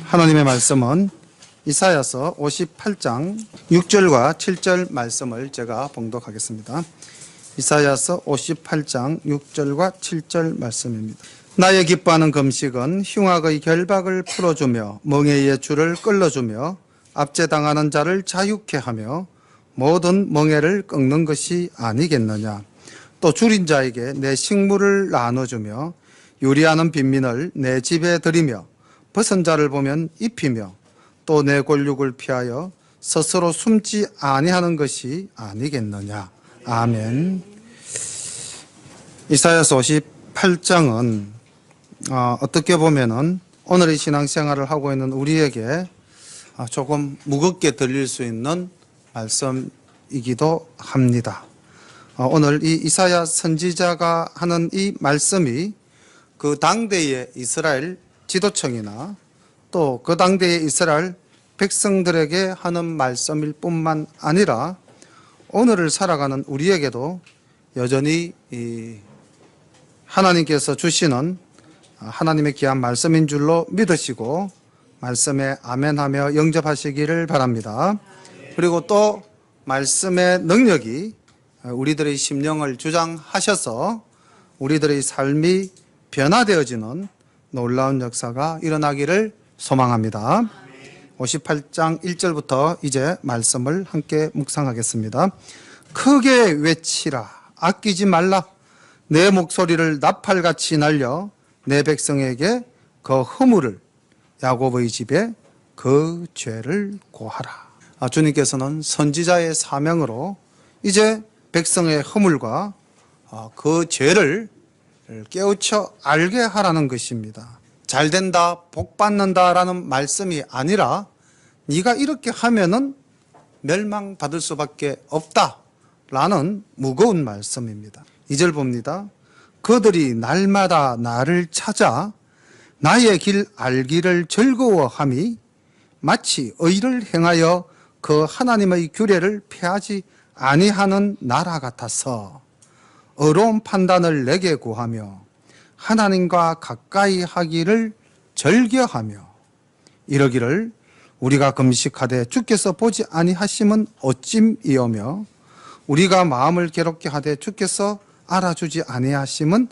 하나님의 말씀은 이사야서 58장 6절과 7절 말씀을 제가 봉독하겠습니다. 이사야서 58장 6절과 7절 말씀입니다. 나의 기뻐하는 금식은 흉악의 결박을 풀어주며 멍에의 줄을 끌어주며 압제당하는 자를 자유케 하며 모든 멍에를 꺾는 것이 아니겠느냐. 또 줄인 자에게 내 식물을 나눠주며 유리하는 빈민을 내 집에 들이며 벗은 자를 보면 입히며 또 내 권력을 피하여 스스로 숨지 아니하는 것이 아니겠느냐. 아멘. 이사야서 58장은 어떻게 보면은 오늘의 신앙생활을 하고 있는 우리에게 조금 무겁게 들릴 수 있는 말씀이기도 합니다. 오늘 이 이사야 선지자가 하는 이 말씀이 그 당대의 이스라엘 지도층이나 또 그 당대의 이스라엘 백성들에게 하는 말씀일 뿐만 아니라 오늘을 살아가는 우리에게도 여전히 하나님께서 주시는 하나님의 귀한 말씀인 줄로 믿으시고 말씀에 아멘하며 영접하시기를 바랍니다. 그리고 또 말씀의 능력이 우리들의 심령을 주장하셔서 우리들의 삶이 변화되어지는 놀라운 역사가 일어나기를 소망합니다. 58장 1절부터 이제 말씀을 함께 묵상하겠습니다. 크게 외치라, 아끼지 말라. 내 목소리를 나팔같이 날려 내 백성에게 그 허물을, 야곱의 집에 그 죄를 고하라. 주님께서는 선지자의 사명으로 이제 백성의 허물과 그 죄를 깨우쳐 알게 하라는 것입니다. 잘된다, 복받는다라는 말씀이 아니라 네가 이렇게 하면은 멸망받을 수밖에 없다라는 무거운 말씀입니다. 2절 봅니다. 그들이 날마다 나를 찾아 나의 길 알기를 즐거워함이 마치 의를 행하여 그 하나님의 규례를 폐하지 아니하는 나라 같아서 의로운 판단을 내게 구하며 하나님과 가까이 하기를 즐겨하며 이러기를 우리가 금식하되 주께서 보지 아니하심은 어찜이오며 우리가 마음을 괴롭게 하되 주께서 알아주지 아니하심은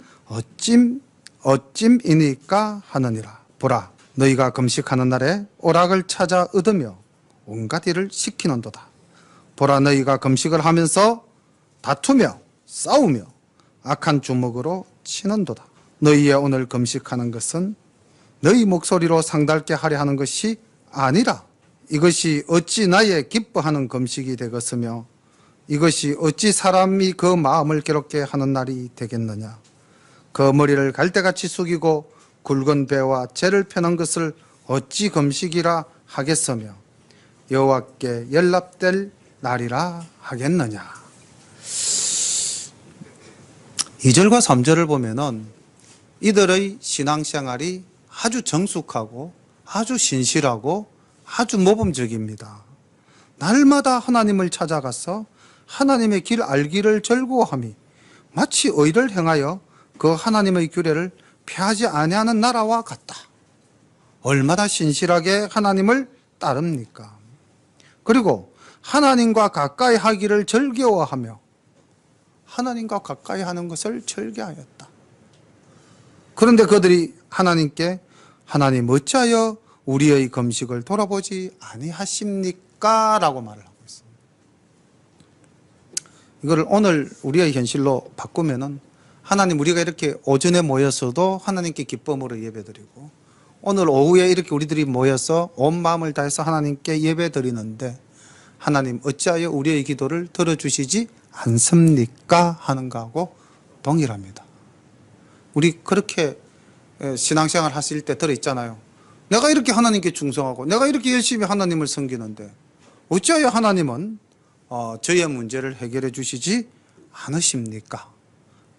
어찜이니까 하느니라. 보라, 너희가 금식하는 날에 오락을 찾아 얻으며 온갖 일을 시키는도다. 보라, 너희가 금식을 하면서 다투며 싸우며 악한 주먹으로 치는도다. 너희의 오늘 금식하는 것은 너희 목소리로 상달게 하려 하는 것이 아니라 이것이 어찌 나의 기뻐하는 금식이 되겠으며 이것이 어찌 사람이 그 마음을 괴롭게 하는 날이 되겠느냐. 그 머리를 갈대같이 숙이고 굵은 배와 재를 펴는 것을 어찌 금식이라 하겠으며 여호와께 연락될 날이라 하겠느냐. 2절과 3절을 보면은 이들의 신앙생활이 아주 정숙하고 아주 신실하고 아주 모범적입니다. 날마다 하나님을 찾아가서 하나님의 길 알기를 즐거워함이 마치 의를 행하여 그 하나님의 규례를 폐하지 아니하는 나라와 같다. 얼마나 신실하게 하나님을 따릅니까? 그리고 하나님과 가까이 하기를 즐거워하며 하나님과 가까이 하는 것을 즐겨하였다. 그런데 그들이 하나님께 하나님 어찌하여 우리의 금식을 돌아보지 아니하십니까? 라고 말을 하고 있습니다. 이거를 오늘 우리의 현실로 바꾸면은 하나님 우리가 이렇게 오전에 모여서도 하나님께 기쁨으로 예배드리고 오늘 오후에 이렇게 우리들이 모여서 온 마음을 다해서 하나님께 예배드리는데 하나님 어찌하여 우리의 기도를 들어주시지 않습니까? 하는 거하고 동일합니다. 우리 그렇게 신앙생활 하실 때 들어있잖아요. 내가 이렇게 하나님께 충성하고 내가 이렇게 열심히 하나님을 섬기는데 어찌하여 하나님은 저의 문제를 해결해 주시지 않으십니까?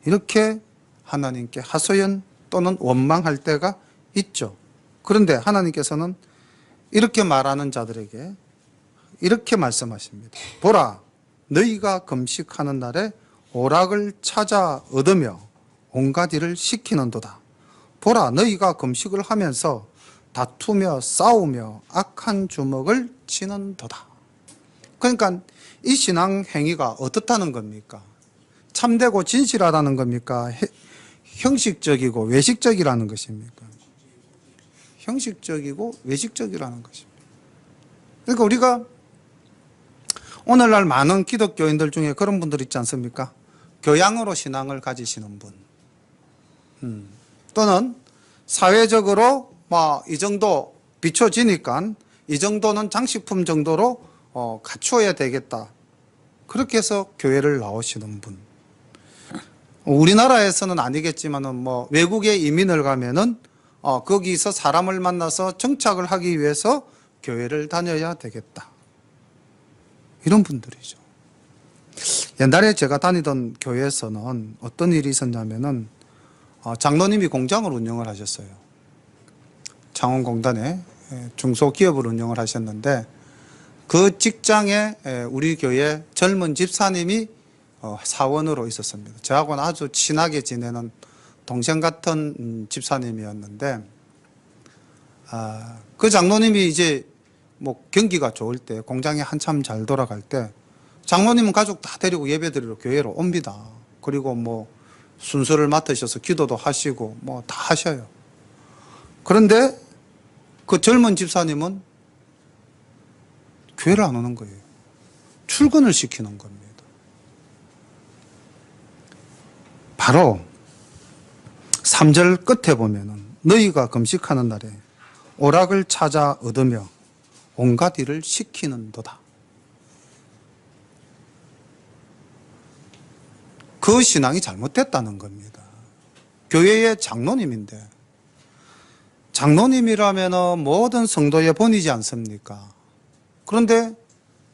이렇게 하나님께 하소연 또는 원망할 때가 있죠. 그런데 하나님께서는 이렇게 말하는 자들에게 이렇게 말씀하십니다. 보라, 너희가 금식하는 날에 오락을 찾아 얻으며 온갖 일을 시키는도다. 보라, 너희가 금식을 하면서 다투며 싸우며 악한 주먹을 치는도다. 그러니까 이 신앙 행위가 어떻다는 겁니까? 참되고 진실하다는 겁니까? 형식적이고 외식적이라는 것입니까? 형식적이고 외식적이라는 것입니다. 그러니까 우리가 오늘날 많은 기독교인들 중에 그런 분들 있지 않습니까? 교양으로 신앙을 가지시는 분, 또는 사회적으로 이 정도 비춰지니까 이 정도는 장식품 정도로 갖추어야 되겠다. 그렇게 해서 교회를 나오시는 분. 우리나라에서는 아니겠지만은 외국에 이민을 가면은 거기서 사람을 만나서 정착을 하기 위해서 교회를 다녀야 되겠다. 이런 분들이죠. 옛날에 제가 다니던 교회에서는 어떤 일이 있었냐면은 장로님이 공장을 운영을 하셨어요. 창원공단에 중소기업을 운영을 하셨는데 그 직장에 우리 교회 젊은 집사님이 사원으로 있었습니다. 저하고는 아주 친하게 지내는 동생 같은 집사님이었는데 그 장로님이 이제 경기가 좋을 때 공장이 한참 잘 돌아갈 때 장로님은 가족 다 데리고 예배드리러 교회로 옵니다. 그리고 순서를 맡으셔서 기도도 하시고 다 하셔요. 그런데 그 젊은 집사님은 교회를 안 오는 거예요. 출근을 시키는 겁니다. 바로 3절 끝에 보면은 너희가 금식하는 날에 오락을 찾아 얻으며 온갖 일을 시키는도다. 그 신앙이 잘못됐다는 겁니다. 교회의 장로님인데 장로님이라면 모든 성도의 본이지 않습니까? 그런데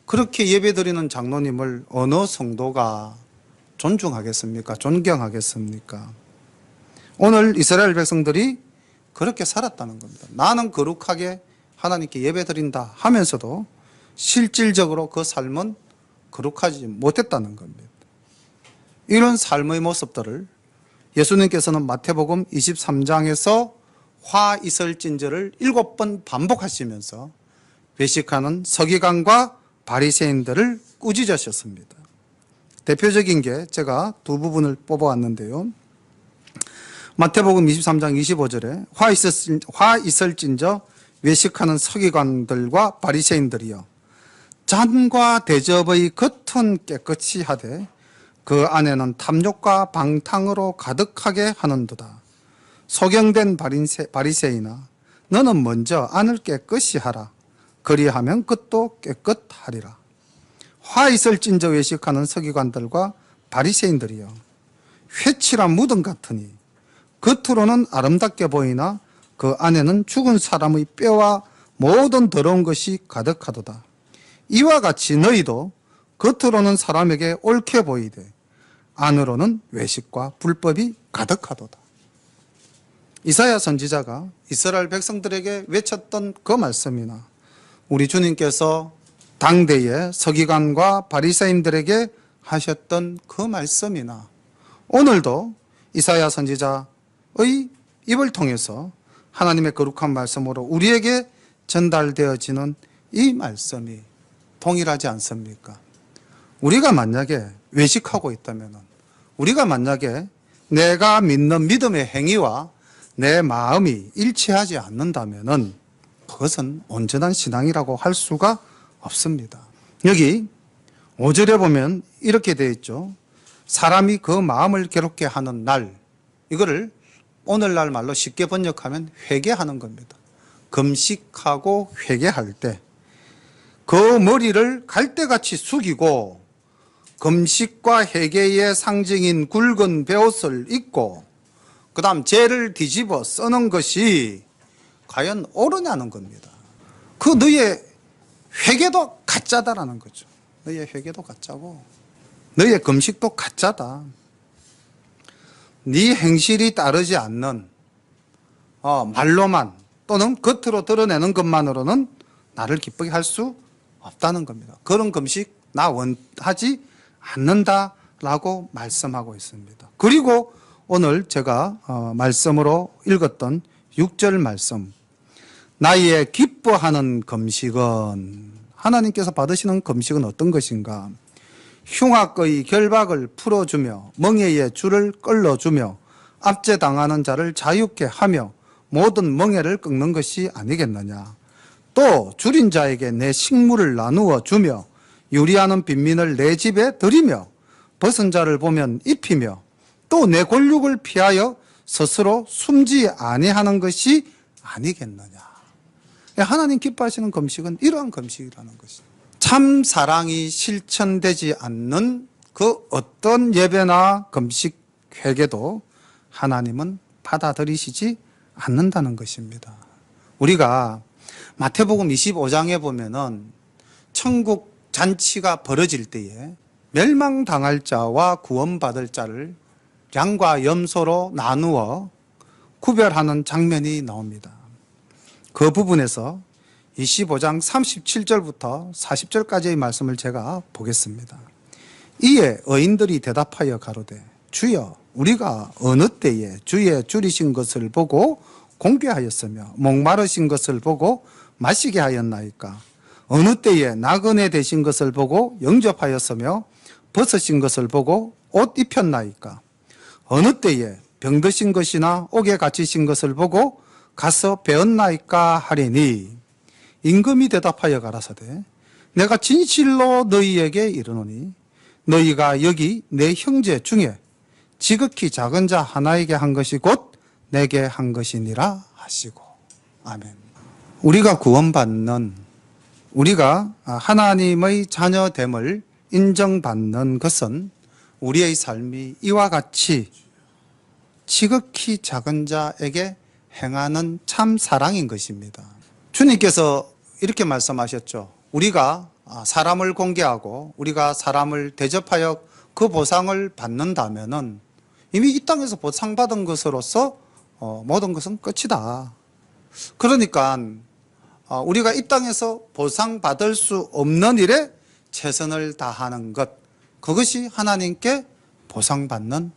그렇게 예배드리는 장로님을 어느 성도가 존중하겠습니까? 존경하겠습니까? 오늘 이스라엘 백성들이 그렇게 살았다는 겁니다. 나는 거룩하게 하나님께 예배드린다 하면서도 실질적으로 그 삶은 거룩하지 못했다는 겁니다. 이런 삶의 모습들을 예수님께서는 마태복음 23장에서 화 이설진저를 7번 반복하시면서 외식하는 서기관과 바리새인들을 꾸짖으셨습니다. 대표적인 게 제가 두 부분을 뽑아왔는데요. 마태복음 23장 25절에 화 있을진저 외식하는 서기관들과 바리새인들이여 잔과 대접의 겉은 깨끗이 하되 그 안에는 탐욕과 방탕으로 가득하게 하는도다. 소경된 바리새인아 너는 먼저 안을 깨끗이 하라. 그리하면 끝도 깨끗하리라. 화 있을진저 외식하는 서기관들과 바리새인들이여 회칠한 무덤 같으니 겉으로는 아름답게 보이나 그 안에는 죽은 사람의 뼈와 모든 더러운 것이 가득하도다. 이와 같이 너희도 겉으로는 사람에게 옳게 보이되 안으로는 외식과 불법이 가득하도다. 이사야 선지자가 이스라엘 백성들에게 외쳤던 그 말씀이나 우리 주님께서 당대의 서기관과 바리새인들에게 하셨던 그 말씀이나 오늘도 이사야 선지자의 입을 통해서 하나님의 거룩한 말씀으로 우리에게 전달되어지는 이 말씀이 동일하지 않습니까? 우리가 만약에 외식하고 있다면, 우리가 만약에 내가 믿는 믿음의 행위와 내 마음이 일치하지 않는다면 그것은 온전한 신앙이라고 할 수가 없습니다. 여기 5절에 보면 이렇게 되어 있죠. 사람이 그 마음을 괴롭게 하는 날, 이거를 오늘날 말로 쉽게 번역하면 회개하는 겁니다. 금식하고 회개할 때 그 머리를 갈대같이 숙이고 금식과 회개의 상징인 굵은 베옷을 입고 그 다음 죄를 뒤집어 써는 것이 과연 옳으냐는 겁니다. 그 너의 회개도 가짜다라는 거죠. 너의 회개도 가짜고 너의 금식도 가짜다. 네 행실이 따르지 않는 말로만 또는 겉으로 드러내는 것만으로는 나를 기쁘게 할 수 없다는 겁니다. 그런 금식 나 원하지 않는다라고 말씀하고 있습니다. 그리고 오늘 제가 말씀으로 읽었던 6절 말씀, 나의 기뻐하는 금식은, 하나님께서 받으시는 금식은 어떤 것인가? 흉악의 결박을 풀어주며 멍에의 줄을 끌어주며 압제당하는 자를 자유케 하며 모든 멍에를 꺾는 것이 아니겠느냐. 또 줄인 자에게 내 식물을 나누어 주며 유리하는 빈민을 내 집에 들이며 벗은 자를 보면 입히며 또 내 권력을 피하여 스스로 숨지 아니하는 것이 아니겠느냐. 하나님 기뻐하시는 금식은 이러한 금식이라는 것이죠. 참 사랑이 실천되지 않는 그 어떤 예배나 금식 회개도 하나님은 받아들이시지 않는다는 것입니다. 우리가 마태복음 25장에 보면은 천국 잔치가 벌어질 때에 멸망당할 자와 구원받을 자를 양과 염소로 나누어 구별하는 장면이 나옵니다. 그 부분에서 25장 37절부터 40절까지의 말씀을 제가 보겠습니다. 이에 의인들이 대답하여 가로되 주여 우리가 어느 때에 주의 줄이신 것을 보고 공개하였으며 목마르신 것을 보고 마시게 하였나이까? 어느 때에 나그네 되신 것을 보고 영접하였으며 벗으신 것을 보고 옷 입혔나이까? 어느 때에 병드신 것이나 옥에 갇히신 것을 보고 가서 배웠나이까 하리니, 임금이 대답하여 가라사대 내가 진실로 너희에게 이르노니 너희가 여기 내 형제 중에 지극히 작은 자 하나에게 한 것이 곧 내게 한 것이니라 하시고. 아멘. 우리가 구원받는, 우리가 하나님의 자녀됨을 인정받는 것은 우리의 삶이 이와 같이 지극히 작은 자에게 행하는 참 사랑인 것입니다. 주님께서 이렇게 말씀하셨죠. 우리가 사람을 공개하고 우리가 사람을 대접하여 그 보상을 받는다면은 이미 이 땅에서 보상받은 것으로서 모든 것은 끝이다. 그러니까 우리가 이 땅에서 보상받을 수 없는 일에 최선을 다하는 것, 그것이 하나님께 보상받는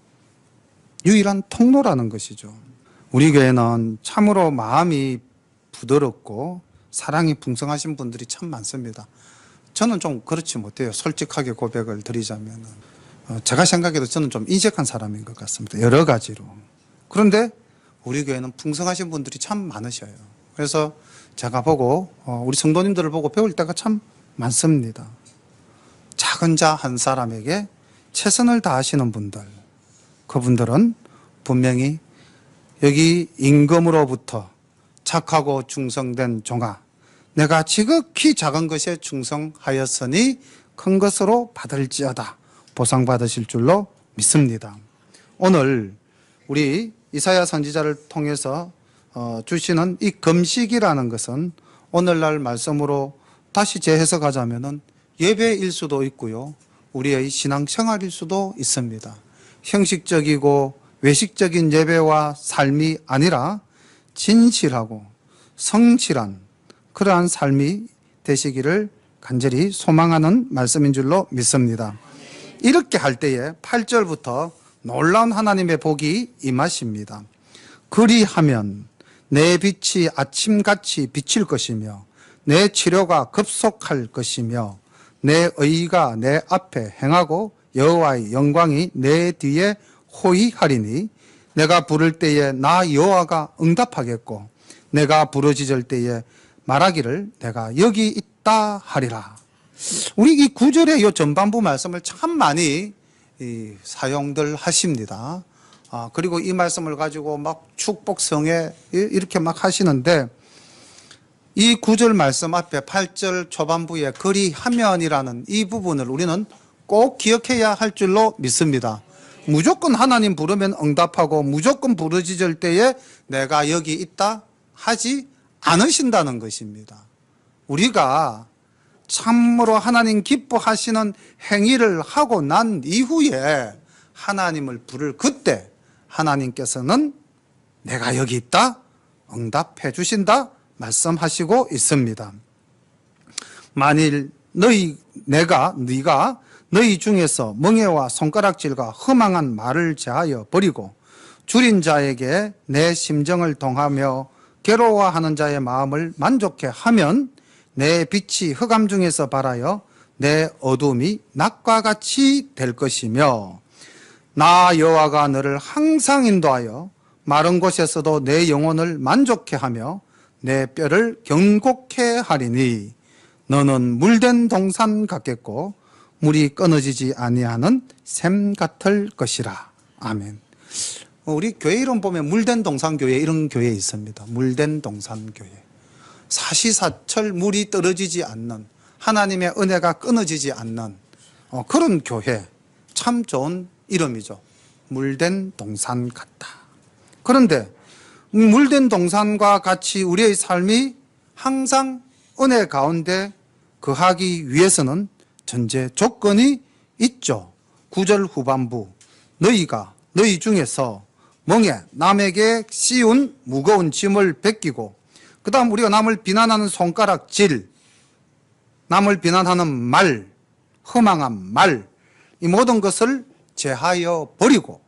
유일한 통로라는 것이죠. 우리 교회는 참으로 마음이 부드럽고 사랑이 풍성하신 분들이 참 많습니다. 저는 좀 그렇지 못해요. 솔직하게 고백을 드리자면 제가 생각해도 저는 좀 인색한 사람인 것 같습니다. 여러 가지로. 그런데 우리 교회는 풍성하신 분들이 참 많으셔요. 그래서 제가 보고 우리 성도님들을 보고 배울 때가 참 많습니다. 작은 자 한 사람에게 최선을 다하시는 분들, 그분들은 분명히 여기 임금으로부터 착하고 충성된 종아, 내가 지극히 작은 것에 충성하였으니 큰 것으로 받을지어다 보상받으실 줄로 믿습니다. 오늘 우리 이사야 선지자를 통해서 주시는 이 금식이라는 것은 오늘날 말씀으로 다시 재해석하자면은 예배일 수도 있고요, 우리의 신앙생활일 수도 있습니다. 형식적이고 외식적인 예배와 삶이 아니라 진실하고 성실한 그러한 삶이 되시기를 간절히 소망하는 말씀인 줄로 믿습니다. 이렇게 할 때에 8절부터 놀라운 하나님의 복이 임하십니다. 그리하면 내 빛이 아침같이 비칠 것이며 내 치료가 급속할 것이며 내 의가 내 앞에 행하고 여호와의 영광이 내 뒤에 호위하리니 내가 부를 때에 나 여호와가 응답하겠고 내가 부르짖을 때에 말하기를 내가 여기 있다 하리라. 우리 이 구절의 이 전반부 말씀을 참 많이 사용들 하십니다. 그리고 이 말씀을 가지고 막 축복성에 이렇게 막 하시는데, 이 9절 말씀 앞에 8절 초반부에 그리하면이라는 이 부분을 우리는 꼭 기억해야 할 줄로 믿습니다. 무조건 하나님 부르면 응답하고 무조건 부르짖을 때에 내가 여기 있다 하지 않으신다는 것입니다. 우리가 참으로 하나님 기뻐하시는 행위를 하고 난 이후에 하나님을 부를 그때 하나님께서는 내가 여기 있다 응답해 주신다 말씀하시고 있습니다. 만일 네가 너희 중에서 멍에와 손가락질과 허망한 말을 제하여 버리고 줄인 자에게 내 심정을 통하며 괴로워하는 자의 마음을 만족해 하면 내 빛이 흑암 중에서 발하여 내 어둠이 낮과 같이 될 것이며 나 여호와가 너를 항상 인도하여 마른 곳에서도 내 영혼을 만족해 하며 내 뼈를 견고케 하리니 너는 물된 동산 같겠고 물이 끊어지지 아니하는 샘 같을 것이라. 아멘. 우리 교회 이름 보면 물된 동산교회 이런 교회 있습니다. 물된 동산교회. 사시사철 물이 떨어지지 않는, 하나님의 은혜가 끊어지지 않는 그런 교회. 참 좋은 이름이죠. 물된 동산 같다. 그런데 물된 동산과 같이 우리의 삶이 항상 은혜 가운데 거하기 위해서는 전제 조건이 있죠. 9절 후반부 너희가 너희 중에서 멍에 남에게 씌운 무거운 짐을 벗기고, 그 다음 우리가 남을 비난하는 손가락질, 남을 비난하는 말, 허망한 말, 이 모든 것을 제하여 버리고,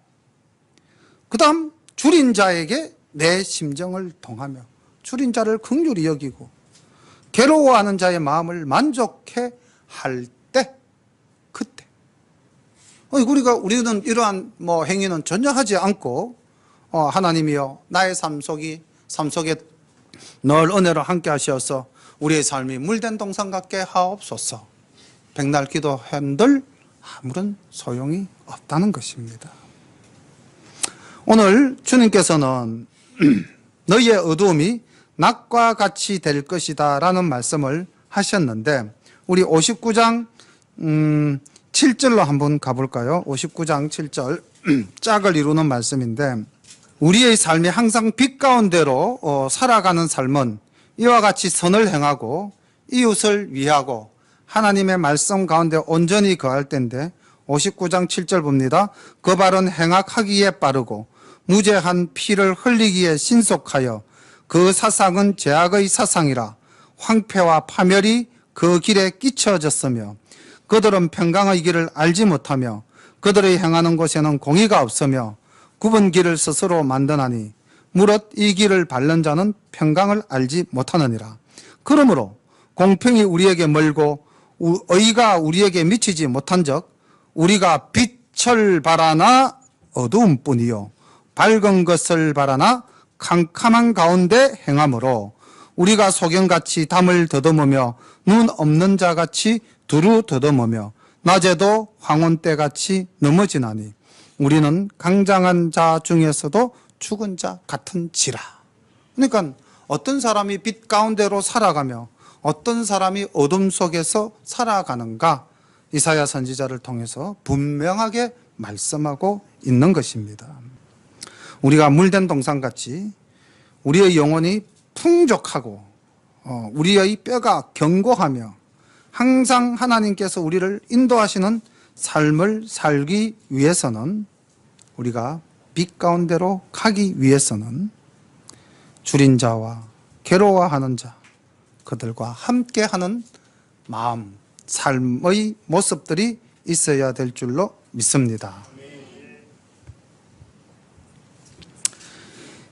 그 다음 줄인 자에게 내 심정을 통하며 줄인 자를 긍휼히 여기고 괴로워하는 자의 마음을 만족해 할 때, 그때 우리는 이러한 행위는 전혀 하지 않고 하나님이여 나의 삶 속에 늘 은혜로 함께 하셔서 우리의 삶이 물된 동산 같게 하옵소서. 백날 기도한들 아무런 소용이 없다는 것입니다. 오늘 주님께서는 너희의 어두움이 낮과 같이 될 것이다 라는 말씀을 하셨는데, 우리 59장 7절로 한번 가볼까요? 59장 7절 짝을 이루는 말씀인데, 우리의 삶이 항상 빛 가운데로 살아가는 삶은 이와 같이 선을 행하고 이웃을 위하고 하나님의 말씀 가운데 온전히 거할 때인데, 59장 7절 봅니다. 그 발은 행악하기에 빠르고 무죄한 피를 흘리기에 신속하여 그 사상은 죄악의 사상이라. 황폐와 파멸이 그 길에 끼쳐졌으며 그들은 평강의 길을 알지 못하며 그들의 행하는 곳에는 공의가 없으며 굽은 길을 스스로 만드나니 무릇 이 길을 밟는 자는 평강을 알지 못하느니라. 그러므로 공평이 우리에게 멀고 의가 우리에게 미치지 못한즉 우리가 빛을 바라나 어두움뿐이요 밝은 것을 바라나 캄캄한 가운데 행함으로 우리가 소경같이 담을 더듬으며 눈 없는 자같이 두루 더듬으며 낮에도 황혼때같이 넘어지나니 우리는 강장한 자 중에서도 죽은 자 같은지라. 그러니까 어떤 사람이 빛 가운데로 살아가며 어떤 사람이 어둠 속에서 살아가는가, 이사야 선지자를 통해서 분명하게 말씀하고 있는 것입니다. 우리가 물된 동산같이 우리의 영혼이 풍족하고 우리의 뼈가 견고하며 항상 하나님께서 우리를 인도하시는 삶을 살기 위해서는, 우리가 빛 가운데로 가기 위해서는 줄인 자와 괴로워하는 자, 그들과 함께하는 마음, 삶의 모습들이 있어야 될 줄로 믿습니다.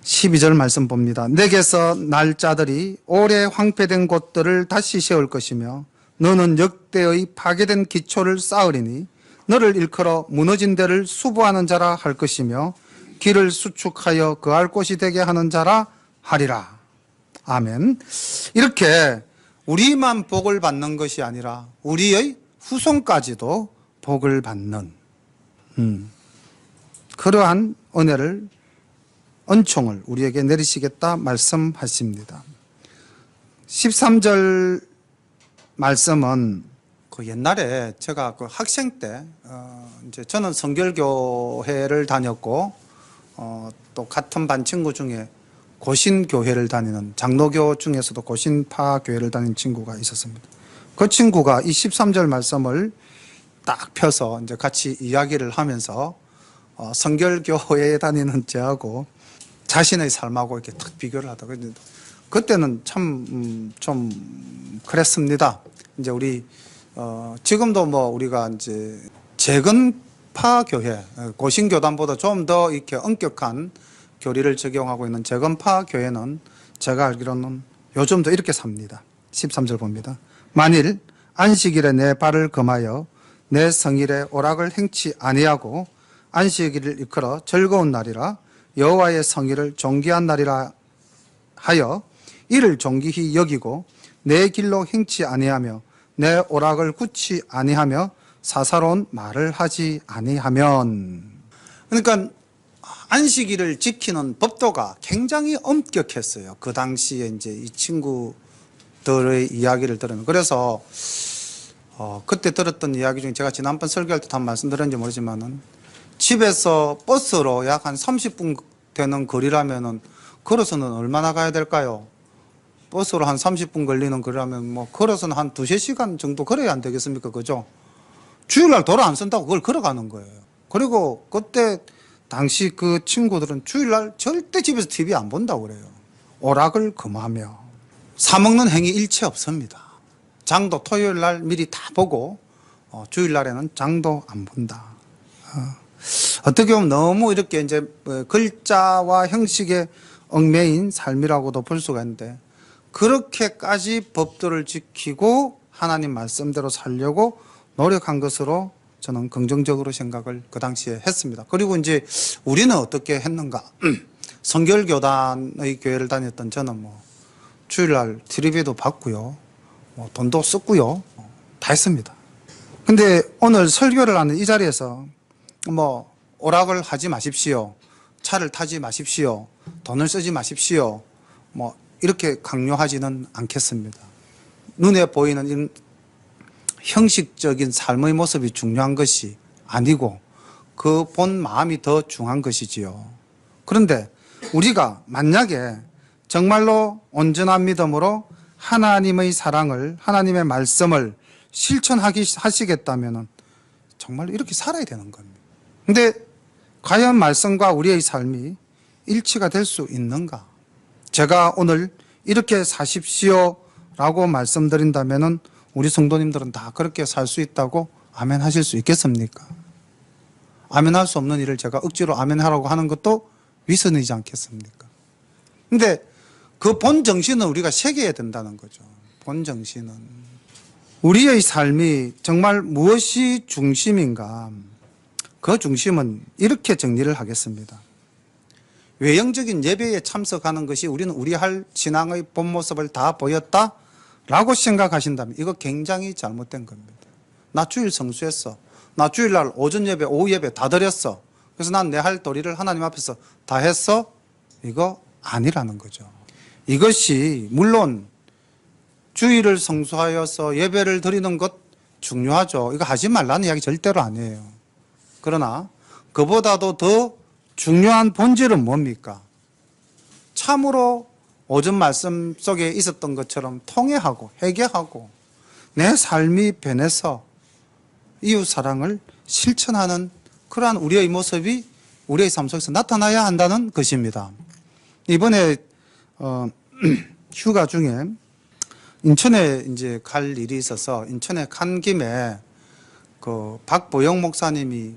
12절 말씀 봅니다. 내게서 날 자들이 오래 황폐된 곳들을 다시 세울 것이며 너는 역대의 파괴된 기초를 쌓으리니 너를 일컬어 무너진 데를 수보하는 자라 할 것이며 길을 수축하여 거할 곳이 되게 하는 자라 하리라. 아멘. 이렇게 우리만 복을 받는 것이 아니라 우리의 후손까지도 복을 받는 그러한 은혜를, 은총을 우리에게 내리시겠다 말씀하십니다. 13절 말씀은 그 옛날에 제가 그 학생 때 이제 저는 성결교회를 다녔고 또 같은 반 친구 중에 고신교회를 다니는, 장로교 중에서도 고신파 교회를 다니는 친구가 있었습니다. 그 친구가 이 13절 말씀을 딱 펴서 이제 같이 이야기를 하면서 성결교회에 다니는 저하고 자신의 삶하고 이렇게 딱 비교를 하다가, 그때는 참 좀 그랬습니다. 이제 우리 지금도 우리가 이제 재건파 교회, 고신교단보다 좀 더 이렇게 엄격한 교리를 적용하고 있는 재건파 교회는 제가 알기로는 요즘도 이렇게 삽니다. 13절 봅니다. 만일 안식일에 내 발을 금하여 내 성일에 오락을 행치 아니하고 안식일을 일컬어 즐거운 날이라 여호와의 성일을 존귀한 날이라 하여 이를 존귀히 여기고 내 길로 행치 아니하며 내 오락을 굳지 아니하며 사사로운 말을 하지 아니하면. 그러니까 안식일을 지키는 법도가 굉장히 엄격했어요. 그 당시에 이제 이 친구들의 이야기를 들으면. 그래서 그때 들었던 이야기 중에 제가 지난번 설교할 때 다 말씀드렸는지 모르지만은 집에서 버스로 약 한 30분 되는 거리라면은 걸어서는 얼마나 가야 될까요? 버스로 한 30분 걸리는 거리라면 뭐 걸어서는 한 2~3시간 정도 걸어야 안 되겠습니까? 그죠? 주일날 도로 안 쓴다고 그걸 걸어가는 거예요. 그리고 그때 당시 그 친구들은 주일날 절대 집에서 TV 안 본다고 그래요. 오락을 금하며 사먹는 행위 일체 없습니다. 장도 토요일날 미리 다 보고 주일날에는 장도 안 본다. 어떻게 보면 너무 이렇게 이제 글자와 형식에 얽매인 삶이라고도 볼 수가 있는데 그렇게까지 법도를 지키고 하나님 말씀대로 살려고 노력한 것으로 저는 긍정적으로 생각을 그 당시에 했습니다. 그리고 이제 우리는 어떻게 했는가? 성결교단의 교회를 다녔던 저는 뭐 주일날 TV도 받고요, 뭐 돈도 썼고요, 다 했습니다. 근데 오늘 설교를 하는 이 자리에서 뭐 오락을 하지 마십시오, 차를 타지 마십시오, 돈을 쓰지 마십시오, 뭐 이렇게 강요하지는 않겠습니다. 눈에 보이는 이런 형식적인 삶의 모습이 중요한 것이 아니고 그 본 마음이 더 중요한 것이지요. 그런데 우리가 만약에 정말로 온전한 믿음으로 하나님의 사랑을, 하나님의 말씀을 실천하시겠다면 정말 이렇게 살아야 되는 겁니다. 근데 과연 말씀과 우리의 삶이 일치가 될 수 있는가? 제가 오늘 이렇게 사십시오 라고 말씀드린다면 우리 성도님들은 다 그렇게 살 수 있다고 아멘 하실 수 있겠습니까? 아멘 할 수 없는 일을 제가 억지로 아멘 하라고 하는 것도 위선이지 않겠습니까? 근데 그 본 정신은 우리가 새겨야 된다는 거죠. 본 정신은. 우리의 삶이 정말 무엇이 중심인가? 그 중심은 이렇게 정리를 하겠습니다. 외형적인 예배에 참석하는 것이 우리는 우리 할 신앙의 본 모습을 다 보였다 라고 생각하신다면 이거 굉장히 잘못된 겁니다. 나 주일 성수했어. 나 주일날 오전 예배, 오후 예배 다 드렸어. 그래서 난 내 할 도리를 하나님 앞에서 다 했어? 이거 아니라는 거죠. 이것이 물론 주일을 성수하여서 예배를 드리는 것 중요하죠. 이거 하지 말라는 이야기 절대로 아니에요. 그러나 그보다도 더 중요한 본질은 뭡니까? 참으로 오전 말씀 속에 있었던 것처럼 통회하고 회개하고 내 삶이 변해서 이웃 사랑을 실천하는 그러한 우리의 모습이 우리의 삶 속에서 나타나야 한다는 것입니다. 이번에 휴가 중에 인천에 이제 갈 일이 있어서 인천에 간 김에 그 박보영 목사님이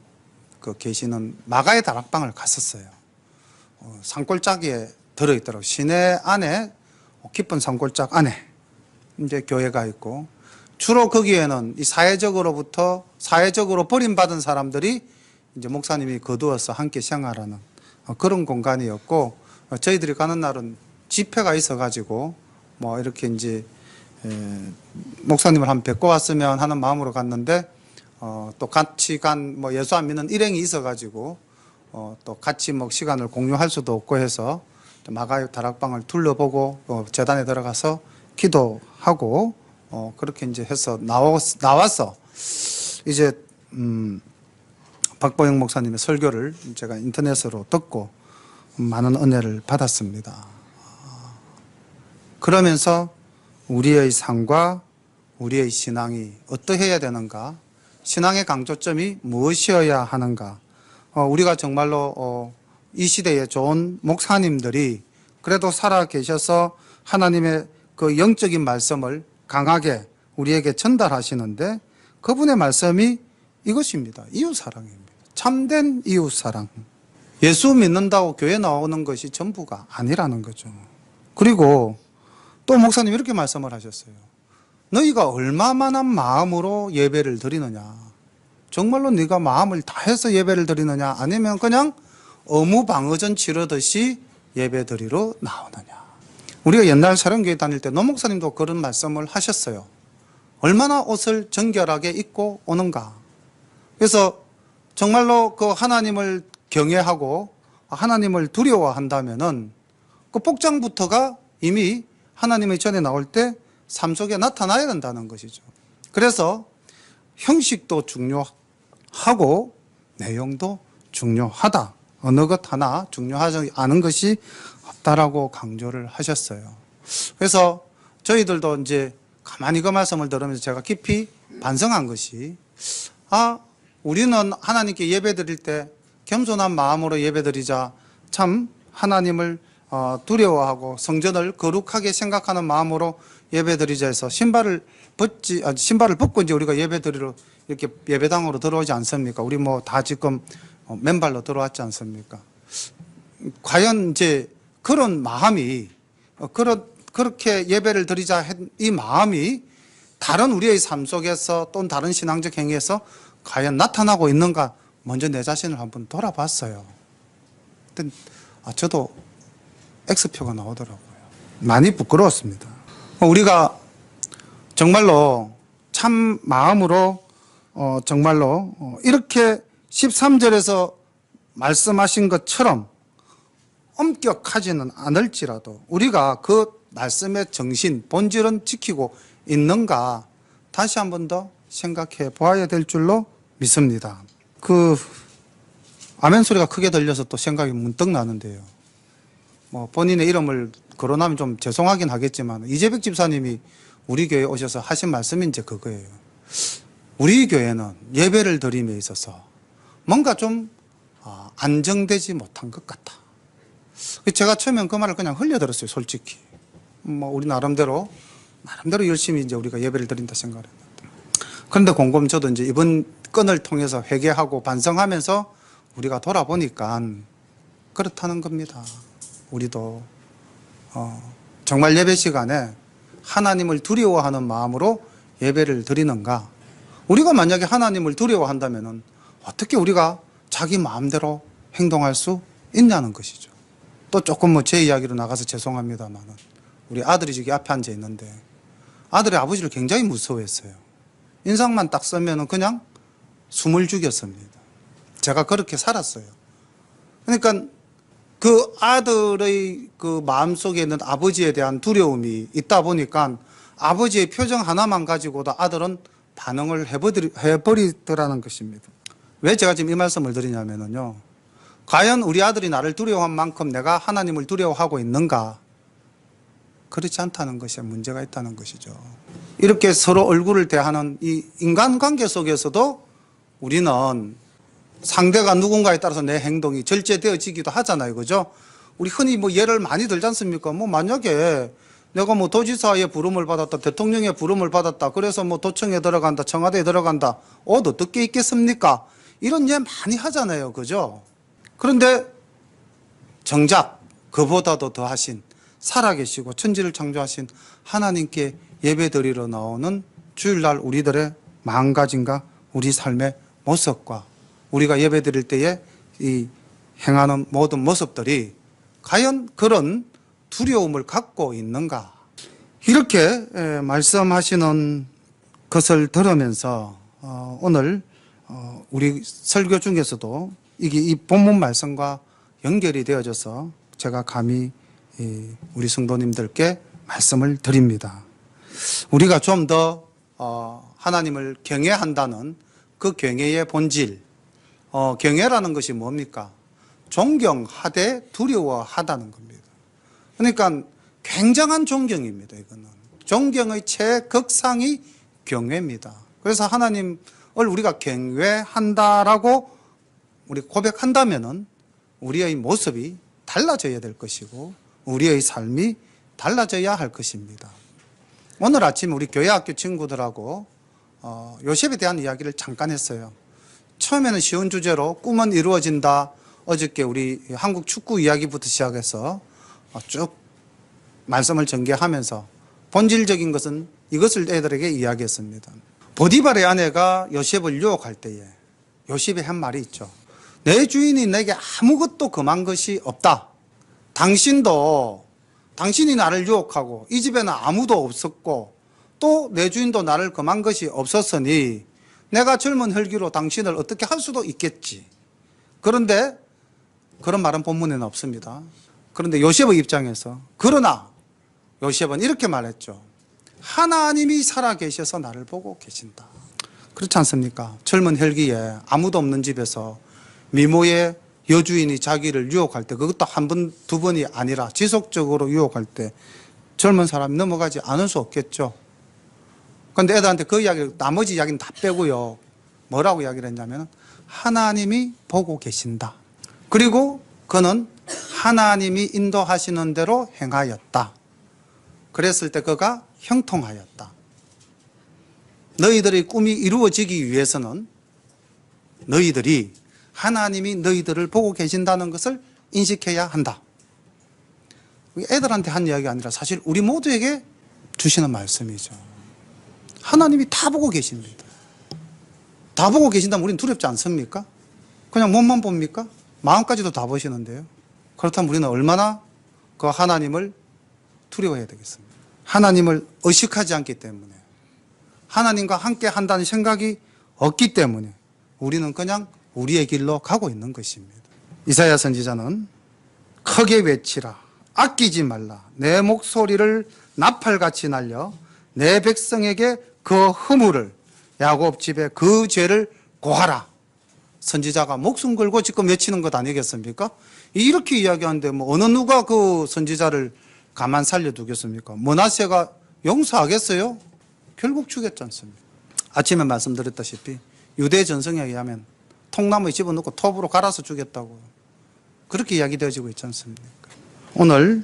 그 계시는 마가의 다락방을 갔었어요. 산골짜기에 들어있더라고요. 시내 안에 깊은 산골짜기 안에 이제 교회가 있고 주로 거기에는 이 사회적으로 버림받은 사람들이 이제 목사님이 거두어서 함께 생활하는 그런 공간이었고 저희들이 가는 날은 집회가 있어가지고 뭐 이렇게 이제 목사님을 한번 뵙고 왔으면 하는 마음으로 갔는데 또 같이 간 뭐 예수 안 믿는 일행이 있어가지고 또 같이 뭐 시간을 공유할 수도 없고 해서 마가의 다락방을 둘러보고 재단에 들어가서 기도하고 그렇게 이제 해서 나와서 이제 박보영 목사님의 설교를 제가 인터넷으로 듣고 많은 은혜를 받았습니다. 그러면서 우리의 삶과 우리의 신앙이 어떠해야 되는가, 신앙의 강조점이 무엇이어야 하는가, 우리가 정말로 이 시대에 좋은 목사님들이 그래도 살아 계셔서 하나님의 그 영적인 말씀을 강하게 우리에게 전달하시는데 그분의 말씀이 이것입니다. 이웃사랑입니다. 참된 이웃사랑. 예수 믿는다고 교회 나오는 것이 전부가 아니라는 거죠. 그리고 또 목사님 이렇게 말씀을 하셨어요. 너희가 얼마만한 마음으로 예배를 드리느냐. 정말로 네가 마음을 다해서 예배를 드리느냐, 아니면 그냥 어무방어전 치르듯이 예배 드리러 나오느냐. 우리가 옛날 사랑교회 다닐 때 노 목사님도 그런 말씀을 하셨어요. 얼마나 옷을 정결하게 입고 오는가. 그래서 정말로 그 하나님을 경외하고 하나님을 두려워한다면은 그 복장부터가 이미 하나님의 전에 나올 때 삶 속에 나타나야 된다는 것이죠. 그래서 형식도 중요하고 내용도 중요하다. 어느 것 하나 중요하지 않은 것이 없다라고 강조를 하셨어요. 그래서 저희들도 이제 가만히 그 말씀을 들으면서 제가 깊이 반성한 것이, 우리는 하나님께 예배 드릴 때 겸손한 마음으로 예배 드리자. 참 하나님을 두려워하고 성전을 거룩하게 생각하는 마음으로 예배 드리자 해서 신발을 벗고 이제 우리가 예배 드리러 이렇게 예배당으로 들어오지 않습니까? 우리 뭐 다 지금 맨발로 들어왔지 않습니까? 과연 이제 그런 마음이, 그렇게 예배를 드리자 이 마음이 다른 우리의 삶 속에서 또는 다른 신앙적 행위에서 과연 나타나고 있는가, 먼저 내 자신을 한번 돌아봤어요. 근데 저도 X표가 나오더라고요. 많이 부끄러웠습니다. 우리가 정말로 참 마음으로 정말로 이렇게 13절에서 말씀하신 것처럼 엄격하지는 않을지라도 우리가 그 말씀의 정신, 본질은 지키고 있는가 다시 한 번 더 생각해 보아야 될 줄로 믿습니다. 그 아멘 소리가 크게 들려서 또 생각이 문득 나는데요. 뭐 본인의 이름을 거론하면 좀 죄송하긴 하겠지만 이재백 집사님이 우리 교회에 오셔서 하신 말씀이 이제 그거예요. 우리 교회는 예배를 드림에 있어서 뭔가 좀 안정되지 못한 것 같다. 제가 처음엔 그 말을 그냥 흘려들었어요, 솔직히. 뭐 우리 나름대로 열심히 이제 우리가 예배를 드린다 생각을 했는데. 그런데 곰곰 저도 이제 이번 건을 통해서 회개하고 반성하면서 우리가 돌아보니까 그렇다는 겁니다. 우리도 정말 예배 시간에 하나님을 두려워하는 마음으로 예배를 드리는가? 우리가 만약에 하나님을 두려워한다면 어떻게 우리가 자기 마음대로 행동할 수 있냐는 것이죠. 또 조금 뭐 제 이야기로 나가서 죄송합니다만 우리 아들이 저기 앞에 앉아 있는데 아들이 아버지를 굉장히 무서워했어요. 인상만 딱 쓰면 그냥 숨을 죽였습니다. 제가 그렇게 살았어요. 그러니까 그 아들의 그 마음속에 있는 아버지에 대한 두려움이 있다 보니까 아버지의 표정 하나만 가지고도 아들은 반응을 해버리더라는 것입니다. 왜 제가 지금 이 말씀을 드리냐면요. 과연 우리 아들이 나를 두려워한 만큼 내가 하나님을 두려워하고 있는가? 그렇지 않다는 것에 문제가 있다는 것이죠. 이렇게 서로 얼굴을 대하는 이 인간관계 속에서도 우리는 상대가 누군가에 따라서 내 행동이 절제되어지기도 하잖아요. 그죠? 우리 흔히 뭐 예를 많이 들지 않습니까? 뭐 만약에 내가 뭐 도지사의 부름을 받았다, 대통령의 부름을 받았다, 그래서 뭐 도청에 들어간다, 청와대에 들어간다, 어떻게 있겠습니까? 이런 예 많이 하잖아요. 그죠? 그런데 정작 그보다도 더하신 살아계시고 천지를 창조하신 하나님께 예배드리러 나오는 주일날 우리들의 마음가짐과 우리 삶의 모습과 우리가 예배드릴 때에 이 행하는 모든 모습들이 과연 그런 두려움을 갖고 있는가? 이렇게 말씀하시는 것을 들으면서 오늘 우리 설교 중에서도 이게 이 본문 말씀과 연결이 되어져서 제가 감히 우리 성도님들께 말씀을 드립니다. 우리가 좀 더 하나님을 경외한다는 그 경외의 본질, 경외라는 것이 뭡니까? 존경하되 두려워하다는 겁니다. 그러니까 굉장한 존경입니다. 이거는 존경의 최극상이 경외입니다. 그래서 하나님을 우리가 경외한다라고 우리 고백한다면은 우리의 모습이 달라져야 될 것이고 우리의 삶이 달라져야 할 것입니다. 오늘 아침 우리 교회 학교 친구들하고 요셉에 대한 이야기를 잠깐 했어요. 처음에는 쉬운 주제로 꿈은 이루어진다. 어저께 우리 한국 축구 이야기부터 시작해서 쭉 말씀을 전개하면서 본질적인 것은 이것을 애들에게 이야기했습니다. 보디발의 아내가 요셉을 유혹할 때에 요셉이 한 말이 있죠. 내 주인이 내게 아무것도 금한 것이 없다. 당신이 나를 유혹하고 이 집에는 아무도 없었고 또 내 주인도 나를 금한 것이 없었으니 내가 젊은 혈기로 당신을 어떻게 할 수도 있겠지. 그런데 그런 말은 본문에는 없습니다. 그런데 요셉의 입장에서 그러나 요셉은 이렇게 말했죠. 하나님이 살아계셔서 나를 보고 계신다. 그렇지 않습니까? 젊은 혈기에 아무도 없는 집에서 미모의 여주인이 자기를 유혹할 때, 그것도 한 번, 두 번이 아니라 지속적으로 유혹할 때 젊은 사람이 넘어가지 않을 수 없겠죠. 그런데 애들한테 그 이야기를, 나머지 이야기는 다 빼고요. 뭐라고 이야기를 했냐면 하나님이 보고 계신다. 그리고 그는 하나님이 인도하시는 대로 행하였다. 그랬을 때 그가 형통하였다. 너희들의 꿈이 이루어지기 위해서는 너희들이 하나님이 너희들을 보고 계신다는 것을 인식해야 한다. 애들한테 한 이야기가 아니라 사실 우리 모두에게 주시는 말씀이죠. 하나님이 다 보고 계십니다. 다 보고 계신다면 우리는 두렵지 않습니까? 그냥 몸만 봅니까? 마음까지도 다 보시는데요. 그렇다면 우리는 얼마나 그 하나님을 두려워해야 되겠습니까? 하나님을 의식하지 않기 때문에, 하나님과 함께 한다는 생각이 없기 때문에 우리는 그냥 우리의 길로 가고 있는 것입니다. 이사야 선지자는 크게 외치라, 아끼지 말라, 내 목소리를 나팔같이 날려 내 백성에게 그 허물을, 야곱 집에 그 죄를 고하라. 선지자가 목숨 걸고 지금 외치는 것 아니겠습니까? 이렇게 이야기하는데 뭐 어느 누가 그 선지자를 가만 살려두겠습니까? 므낫세가 용서하겠어요? 결국 죽였지 않습니까? 아침에 말씀드렸다시피 유대 전성에 의하면 통나무에 집어넣고 톱으로 갈아서 죽였다고 그렇게 이야기되어지고 있지 않습니까? 오늘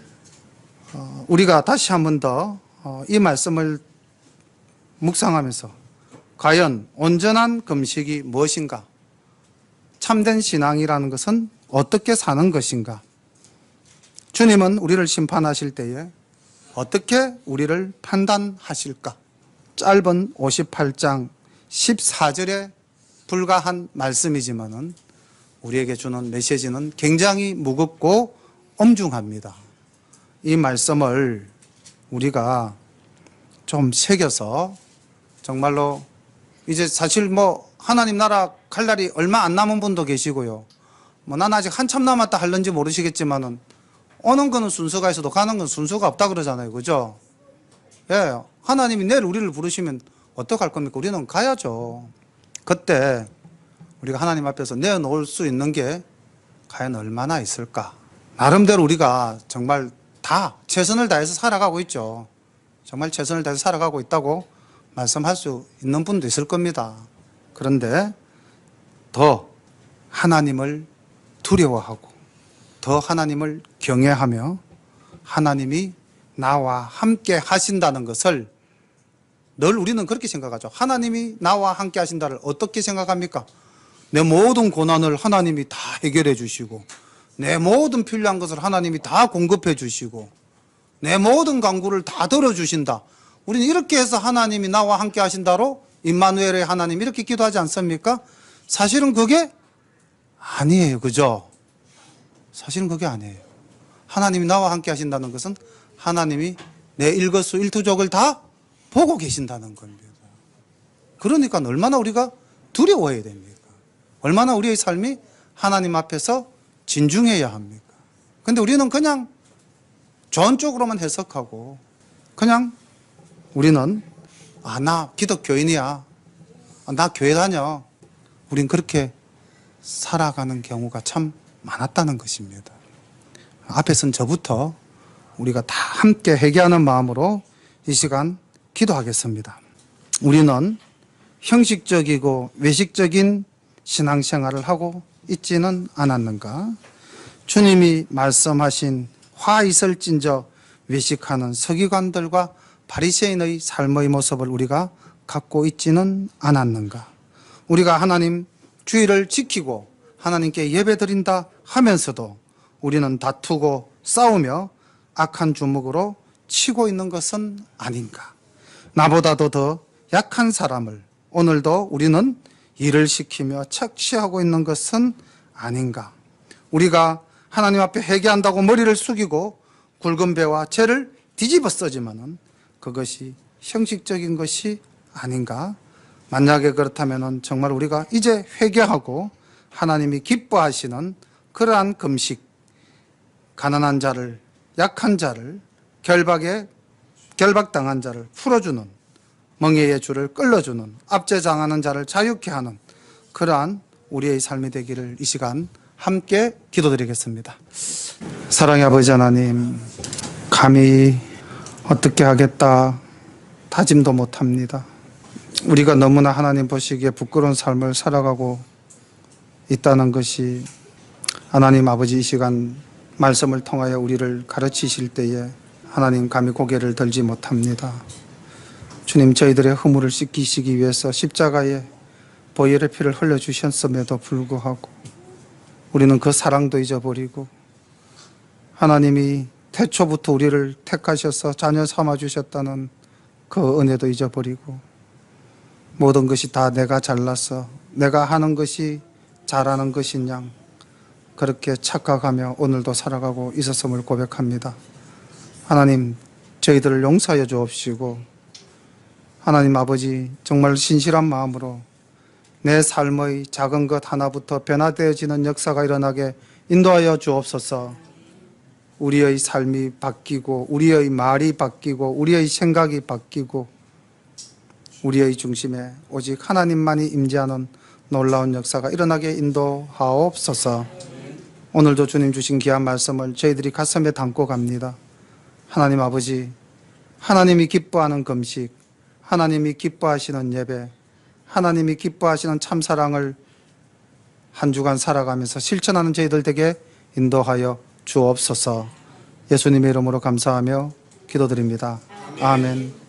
우리가 다시 한 번 더 이 말씀을 묵상하면서 과연 온전한 금식이 무엇인가? 참된 신앙이라는 것은 어떻게 사는 것인가? 주님은 우리를 심판하실 때에 어떻게 우리를 판단하실까? 짧은 58장 14절에 불과한 말씀이지만은 우리에게 주는 메시지는 굉장히 무겁고 엄중합니다. 이 말씀을 우리가 좀 새겨서 정말로 이제 사실 뭐 하나님 나라 갈 날이 얼마 안 남은 분도 계시고요. 뭐 난 아직 한참 남았다 할는지 모르시겠지만은 오는 거는 순서가 있어도 가는 건 순서가 없다 그러잖아요. 그죠? 예. 하나님이 내일 우리를 부르시면 어떡할 겁니까? 우리는 가야죠. 그때 우리가 하나님 앞에서 내어놓을 수 있는 게 과연 얼마나 있을까? 나름대로 우리가 정말 다 최선을 다해서 살아가고 있죠. 정말 최선을 다해서 살아가고 있다고 말씀할 수 있는 분도 있을 겁니다. 그런데 더 하나님을 두려워하고 더 하나님을 경외하며 하나님이 나와 함께 하신다는 것을 늘 우리는 그렇게 생각하죠. 하나님이 나와 함께 하신다를 어떻게 생각합니까? 내 모든 고난을 하나님이 다 해결해 주시고 내 모든 필요한 것을 하나님이 다 공급해 주시고 내 모든 간구를 다 들어주신다. 우리는 이렇게 해서 하나님이 나와 함께 하신다로 임마누엘의 하나님 이렇게 기도하지 않습니까? 사실은 그게 아니에요. 그죠? 사실은 그게 아니에요. 하나님이 나와 함께 하신다는 것은 하나님이 내 일거수일투족을 다 보고 계신다는 겁니다. 그러니까 얼마나 우리가 두려워해야 됩니까? 얼마나 우리의 삶이 하나님 앞에서 진중해야 합니까? 근데 우리는 그냥 좋은 쪽으로만 해석하고 그냥 우리는 나 기독교인이야. 나 교회 다녀. 우린 그렇게 살아가는 경우가 참 많았다는 것입니다. 앞에 선 저부터 우리가 다 함께 회개하는 마음으로 이 시간 기도하겠습니다. 우리는 형식적이고 외식적인 신앙생활을 하고 있지는 않았는가? 주님이 말씀하신 화 있을진저 외식하는 서기관들과 바리새인의 삶의 모습을 우리가 갖고 있지는 않았는가? 우리가 하나님 주의를 지키고 하나님께 예배드린다 하면서도 우리는 다투고 싸우며 악한 주먹으로 치고 있는 것은 아닌가? 나보다도 더 약한 사람을 오늘도 우리는 일을 시키며 착시하고 있는 것은 아닌가? 우리가 하나님 앞에 회개한다고 머리를 숙이고 굵은 배와 죄를 뒤집어 쓰지만은 그것이 형식적인 것이 아닌가? 만약에 그렇다면 정말 우리가 이제 회개하고 하나님이 기뻐하시는 그러한 금식, 가난한 자를, 약한 자를, 결박당한 자를 풀어주는, 멍에의 줄을 끌어주는, 압제당하는 자를 자유케 하는 그러한 우리의 삶이 되기를 이 시간 함께 기도드리겠습니다. 사랑의 아버지 하나님, 감히 어떻게 하겠다 다짐도 못합니다. 우리가 너무나 하나님 보시기에 부끄러운 삶을 살아가고 있다는 것이 하나님 아버지 이 시간 말씀을 통하여 우리를 가르치실 때에 하나님 감히 고개를 들지 못합니다. 주님, 저희들의 허물을 씻기시기 위해서 십자가에 보혈의 피를 흘려주셨음에도 불구하고 우리는 그 사랑도 잊어버리고 하나님이 태초부터 우리를 택하셔서 자녀 삼아주셨다는 그 은혜도 잊어버리고 모든 것이 다 내가 잘나서 내가 하는 것이 잘하는 것인 양 그렇게 착각하며 오늘도 살아가고 있었음을 고백합니다. 하나님, 저희들을 용서하여 주옵시고 하나님 아버지, 정말 신실한 마음으로 내 삶의 작은 것 하나부터 변화되어지는 역사가 일어나게 인도하여 주옵소서. 우리의 삶이 바뀌고 우리의 말이 바뀌고 우리의 생각이 바뀌고 우리의 중심에 오직 하나님만이 임재하는 놀라운 역사가 일어나게 인도하옵소서. 오늘도 주님 주신 귀한 말씀을 저희들이 가슴에 담고 갑니다. 하나님 아버지, 하나님이 기뻐하는 금식, 하나님이 기뻐하시는 예배, 하나님이 기뻐하시는 참사랑을 한 주간 살아가면서 실천하는 저희들 되게 인도하여 주옵소서. 예수님의 이름으로 감사하며 기도드립니다. 아멘.